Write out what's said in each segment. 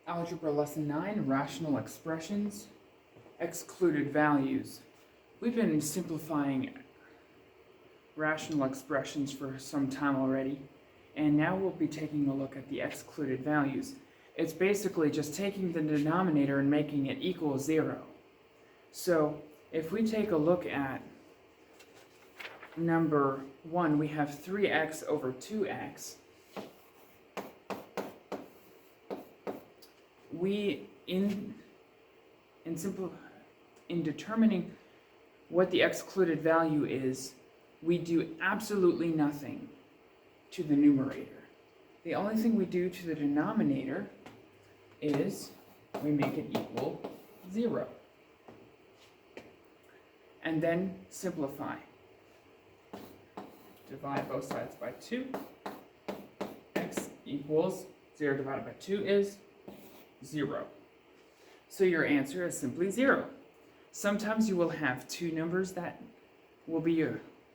Algebra Lesson 9, Rational Expressions, Excluded Values. We've been simplifying rational expressions for some time already, and now we'll be taking a look at the excluded values. It's basically just taking the denominator and making it equal 0. So if we take a look at number 1, we have 3x over 2x. In determining what the excluded value is, we do absolutely nothing to the numerator. The only thing we do to the denominator is we make it equal 0. And then simplify. Divide both sides by 2. X equals 0 divided by 2 is 0. So your answer is simply 0. Sometimes you will have two numbers that will be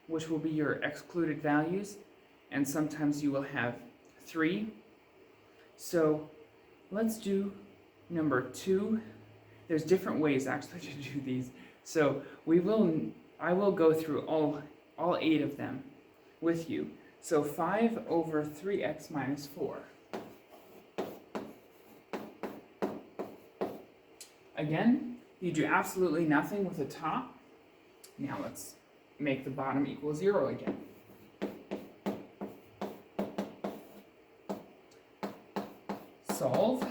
which will be your excluded values, and sometimes you will have 3. So let's do number 2. There's different ways actually to do these. So I will go through all 8 of them with you. So 5 over 3x minus 4. Again, you do absolutely nothing with the top. Now let's make the bottom equal 0 again. Solve.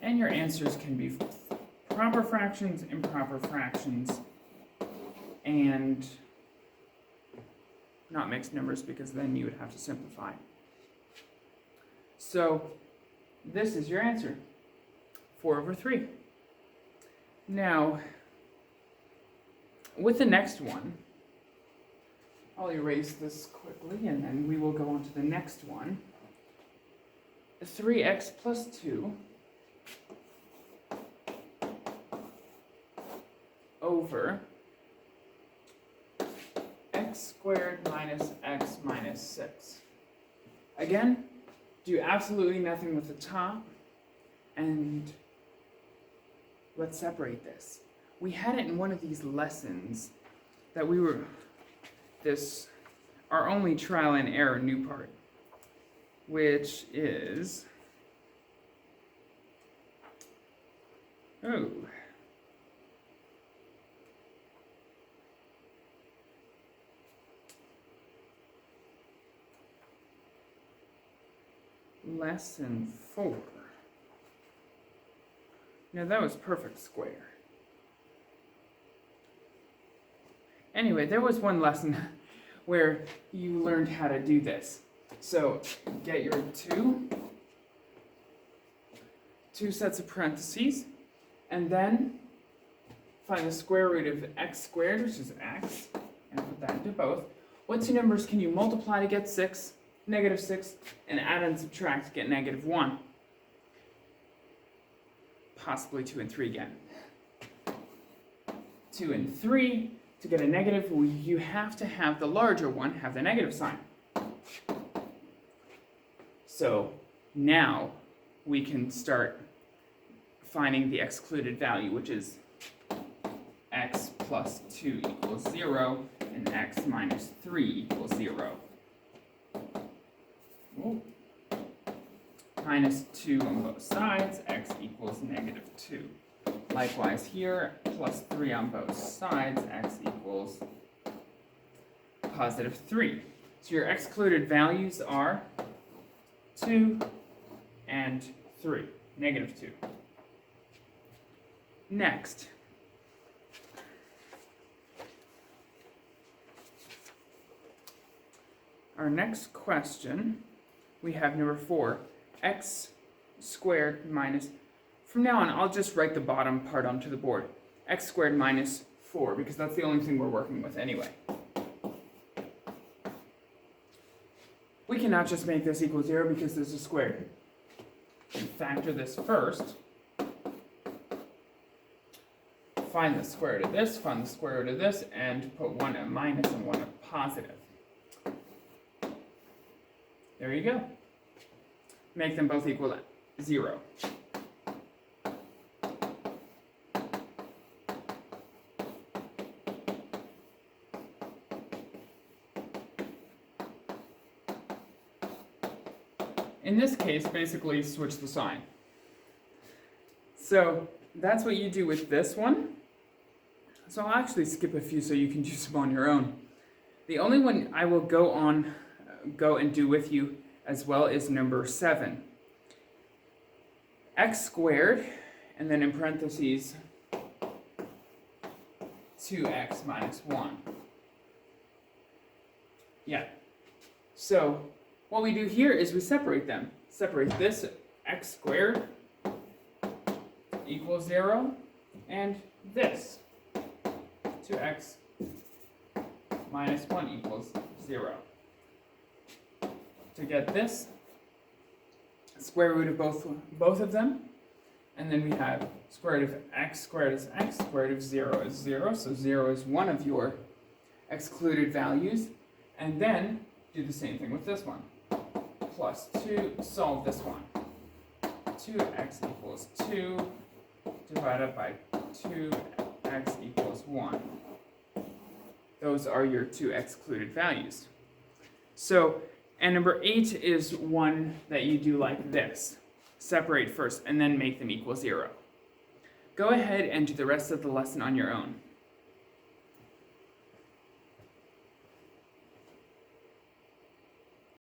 And your answers can be proper fractions, improper fractions, and not mixed numbers, because then you would have to simplify. So this is your answer, 4 over 3. Now, with the next one, I'll erase this quickly and then we will go on to the next one. 3x plus 2 over x squared minus x minus 6. Again, do absolutely nothing with the top, and let's separate this. We had it in one of these lessons that our only trial and error new part, which is, lesson 4. Now that was perfect square. Anyway, there was one lesson where you learned how to do this. So get your two sets of parentheses, and then find the square root of x squared, which is x, and put that into both. What two numbers can you multiply to get 6? Negative 6, and add and subtract to get negative 1. Possibly 2 and 3 again. 2 and 3, to get a negative, you have to have the larger one have the negative sign. So now we can start finding the excluded value, which is x plus 2 equals 0, and x minus 3 equals 0. Minus 2 on both sides, x equals negative 2. Likewise here, plus 3 on both sides, x equals positive 3. So your excluded values are 2 and 3, negative 2. Next, our next question, we have number 4, x squared minus, from now on I'll just write the bottom part onto the board, x squared minus 4, because that's the only thing we're working with anyway. We cannot just make this equal 0 because this is squared. We factor this first, find the square root of this, find the square root of this, and put one a minus and one a positive. There you go. Make them both equal 0. In this case, basically switch the sign. So that's what you do with this one. So I'll actually skip a few so you can do some on your own. The only one I will go and do with you as well is number 7. X squared, and then in parentheses, 2x minus 1. Yeah. So what we do here is we separate them. Separate this x squared equals 0, and this 2x minus 1 equals 0. To get this, square root of both of them, and then we have square root of x squared is x, square root of 0 is 0, so 0 is one of your excluded values, and then do the same thing with this one. Plus 2, solve this one. 2x equals 2, divided by 2x equals 1. Those are your two excluded values. So, and number 8 is one that you do like this. Separate first and then make them equal 0. Go ahead and do the rest of the lesson on your own.